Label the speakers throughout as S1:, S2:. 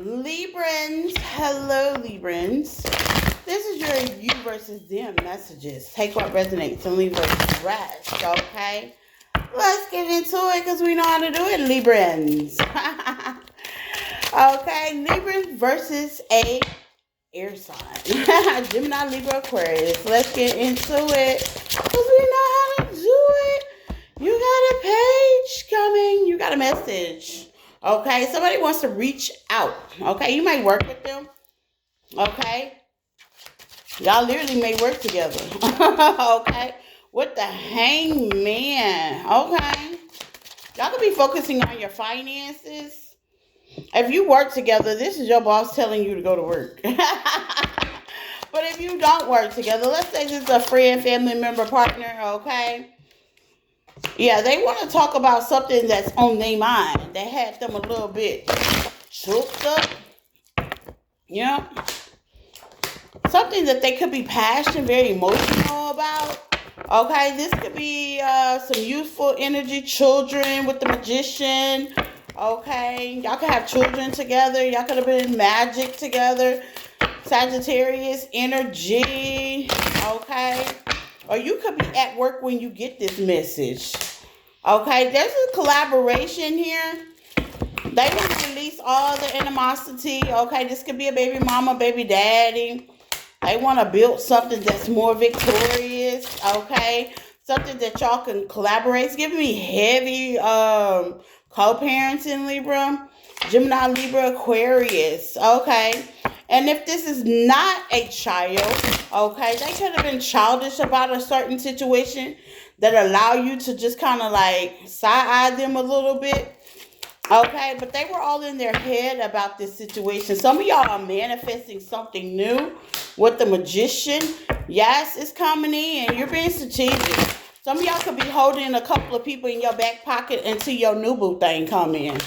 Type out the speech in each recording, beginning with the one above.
S1: Librans, hello Librans. This is your you versus them messages. Take what resonates and leave the rest, okay? Let's get into it because we know how to do it, Librans. Okay, Librans versus a air sign. Gemini, Libra, Aquarius. Let's get into it because we know how to do it. You got a page coming. You got a message. Okay, somebody wants to reach out. Okay, you might work with them. Okay, y'all literally may work together. Okay, with the hangman. Okay, y'all could be focusing on your finances. If you work together, this is your boss telling you to go to work. But if you don't work together, let's say this is a friend, family member, partner, okay? Yeah, they want to talk about something that's on their mind. That had them a little bit choked up. You know? Something that they could be passionate, very emotional about. Okay, this could be some youthful energy, children with the magician. Okay, y'all could have children together. Y'all could have been magic together. Sagittarius energy. Okay. Or you could be at work when you get this message. Okay, there's a collaboration here. They want to release all the animosity. Okay, this could be a baby mama, baby daddy. They want to build something that's more victorious. Okay, something that y'all can collaborate. It's giving me heavy co-parenting, Libra. Gemini, Libra, Aquarius. Okay. And if this is not a child, okay, they could have been childish about a certain situation that allow you to just kind of like side-eye them a little bit. Okay, but they were all in their head about this situation. Some of y'all are manifesting something new with the magician. Yes, it's coming in. You're being strategic. Some of y'all could be holding a couple of people in your back pocket until your new boo thing come in.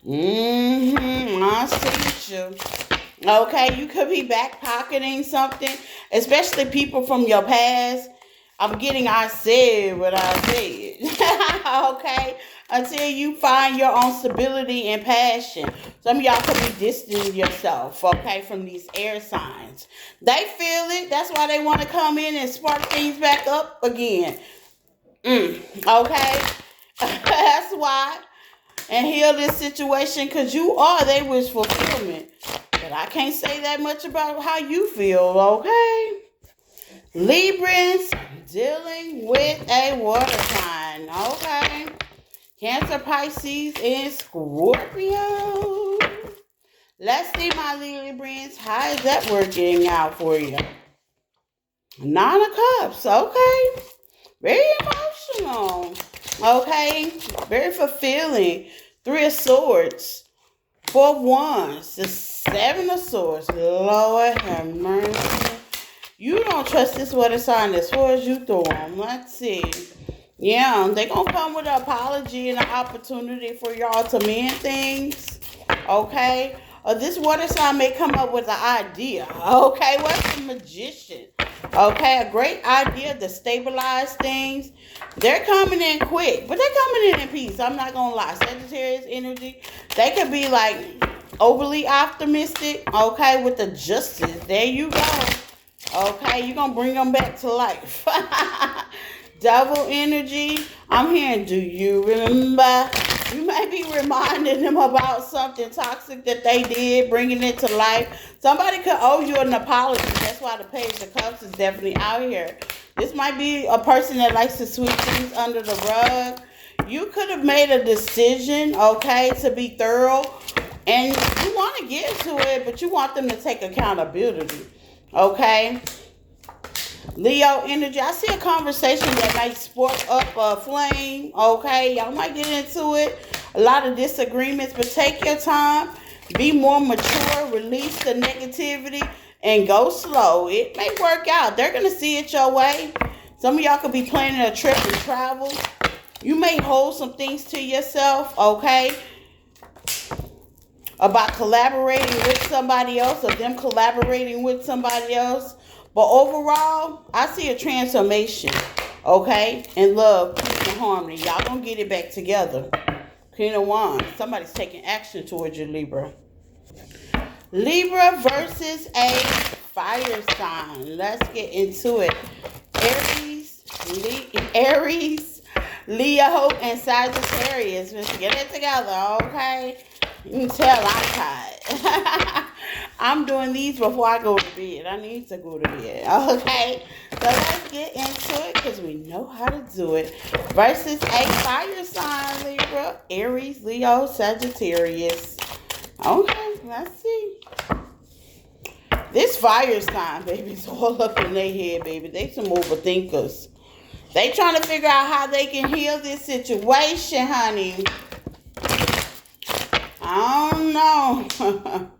S1: I see you. Okay, you could be back pocketing something, especially people from your past. I'm getting I said what I said. Okay, until you find your own stability and passion. Some of y'all could be distancing yourself, okay, from these air signs. They feel it. That's why they want to come in and spark things back up again. Okay, that's why. And heal this situation because you are their wish fulfillment. But I can't say that much about how you feel, okay? Librans dealing with a water sign, okay? Cancer, Pisces, and Scorpio. Let's see, my Librans. How is that working out for you? 9 of Cups, okay? Very emotional, okay? Very fulfilling. 3 of Swords. 4 of Wands. The 7 of Swords. Lord have mercy. You don't trust this water sign as far as you throw them. Let's see. Yeah, they're going to come with an apology and an opportunity for y'all to mend things. Okay? Or this water sign may come up with an idea. Okay? What's the Magician? Okay? A great idea to stabilize things. They're coming in quick, but they're coming in peace. I'm not going to lie. Sagittarius energy. They could be like overly optimistic. Okay? With the justice. There you go. Okay? You're going to bring them back to life. Devil energy. I'm hearing, do you remember? You may be reminding them about something toxic that they did, bringing it to life. Somebody could owe you an apology. That's why the Page of Cups is definitely out here. This might be a person that likes to sweep things under the rug. You could have made a decision, okay, to be thorough. And you want to get to it, but you want them to take accountability, okay? Leo energy. I see a conversation that might spark up a flame. Okay, y'all might get into it. A lot of disagreements, but take your time. Be more mature. Release the negativity and go slow. It may work out. They're going to see it your way. Some of y'all could be planning a trip and travel. You may hold some things to yourself, okay, about collaborating with somebody else or them collaborating with somebody else. But overall, I see a transformation, okay? And love, peace, and harmony. Y'all gonna get it back together. Queen of Wands. Somebody's taking action towards you, Libra. Libra versus a fire sign. Let's get into it. Aries, Leo, and Sagittarius. Let's get it together, okay? You can tell I'm tired. I'm doing these before I go to bed. I need to go to bed, okay? So let's get into it because we know how to do it. Versus a fire sign, Libra, Aries, Leo, Sagittarius. Okay, let's see. This fire sign, baby, is all up in their head, baby. They some overthinkers. They trying to figure out how they can heal this situation, honey. I don't know.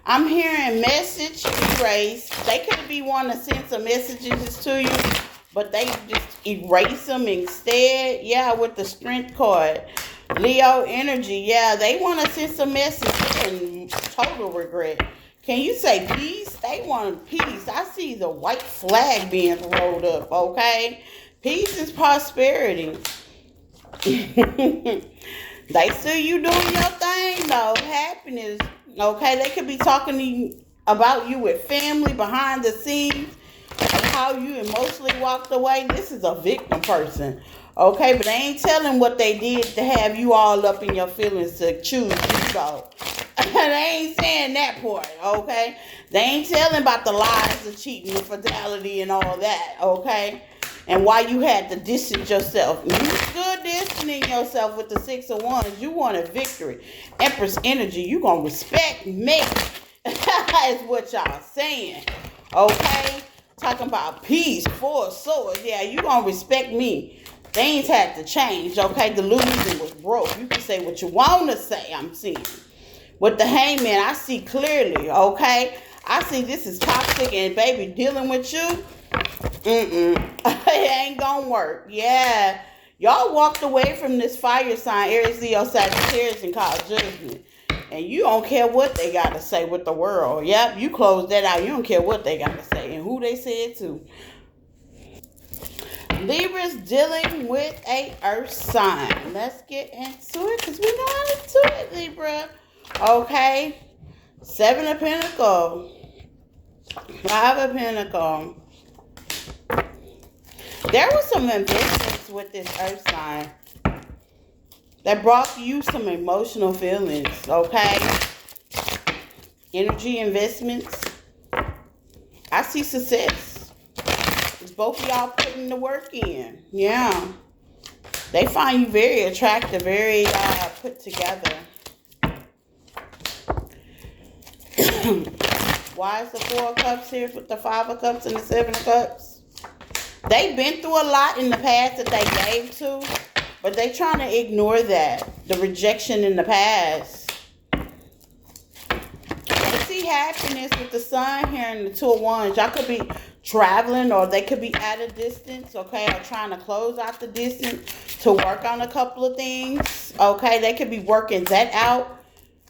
S1: I'm hearing message erase. They could be wanting to send some messages to you, but they just erase them instead. Yeah, with the strength card. Leo energy. Yeah, they want to send some messages and total regret. Can you say peace? They want peace. I see the white flag being rolled up, okay? Peace is prosperity. They see you doing your thing, though. Happiness, okay? They could be talking to you about you with family behind the scenes of how you emotionally walked away. This is a victim person, okay? But they ain't telling what they did to have you all up in your feelings to choose you, though. They ain't saying that part, okay? They ain't telling about the lies, the cheating, the fidelity, and all that, okay? And why you had to distance yourself. You stood distancing yourself with the 6 of Wands. You wanted victory. Empress energy. You gonna respect me. Is what y'all saying, okay? Talking about peace, 4 of Swords. Yeah, you gonna respect me. Things had to change, okay? The illusion was broke. You can say what you want to say, I'm seeing. With the Hangman, I see clearly, okay? I see this is toxic and baby dealing with you. It ain't gonna work. Yeah. Y'all walked away from this fire sign, Aries, Leo, Sagittarius, and called judgment. And you don't care what they got to say with the world. Yep, you close that out. You don't care what they got to say and who they say it to. Libra's dealing with a earth sign. Let's get into it because we know how to do it, Libra. Okay. 7 of Pentacles. 5 of Pentacles. There was some investments with this earth sign that brought you some emotional feelings, okay? Energy investments. I see success. It's both of y'all putting the work in. Yeah. They find you very attractive, very put together. Why is the 4 of Cups here with the 5 of Cups and the 7 of Cups? They've been through a lot in the past that they gave to, but they trying to ignore that. The rejection in the past. I see happiness with the Sun here and the 2 of Wands. Y'all could be traveling or they could be at a distance, okay, or trying to close out the distance to work on a couple of things, okay? They could be working that out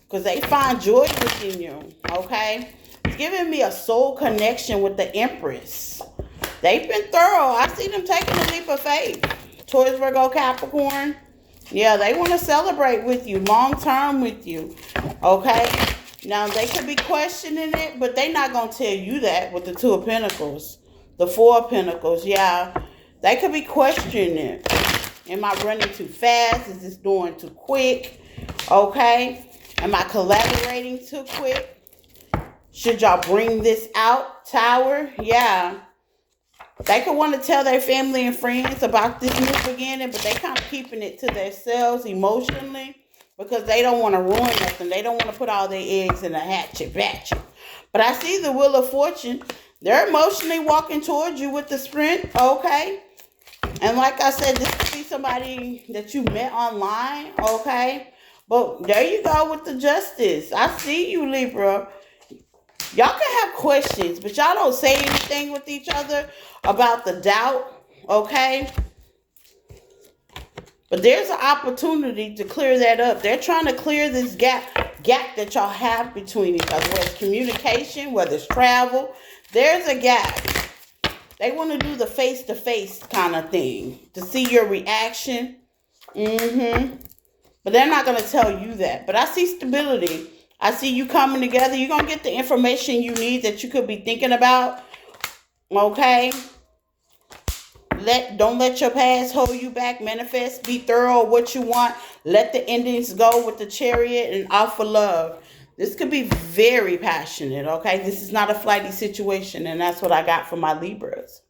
S1: because they find joy within you, okay? It's giving me a soul connection with the Empress. They've been thorough. I see them taking a leap of faith. Taurus, Virgo, Capricorn. Yeah, they want to celebrate with you, long term with you, okay? Now, they could be questioning it, but they're not going to tell you that with the 2 of Pentacles. The 4 of Pentacles, yeah. They could be questioning it. Am I running too fast? Is this doing too quick? Okay? Am I collaborating too quick? Should y'all bring this out, Tower? Yeah. They could want to tell their family and friends about this new beginning, but they kind of keeping it to themselves emotionally because they don't want to ruin nothing. They don't want to put all their eggs in a hatchet basket. But I see the Wheel of Fortune. They're emotionally walking towards you with the sprint, okay? And like I said, this could be somebody that you met online, okay? But there you go with the Justice. I see you, Libra. Y'all can have questions, but y'all don't say anything with each other about the doubt, okay? But there's an opportunity to clear that up. They're trying to clear this gap that y'all have between each other, whether it's communication, whether it's travel. There's a gap. They want to do the face-to-face kind of thing to see your reaction. But they're not going to tell you that. But I see stability. I see you coming together. You're going to get the information you need that you could be thinking about. Okay? Don't let your past hold you back. Manifest. Be thorough with what you want. Let the endings go with the Chariot and offer love. This could be very passionate, okay? This is not a flighty situation, and that's what I got for my Libras.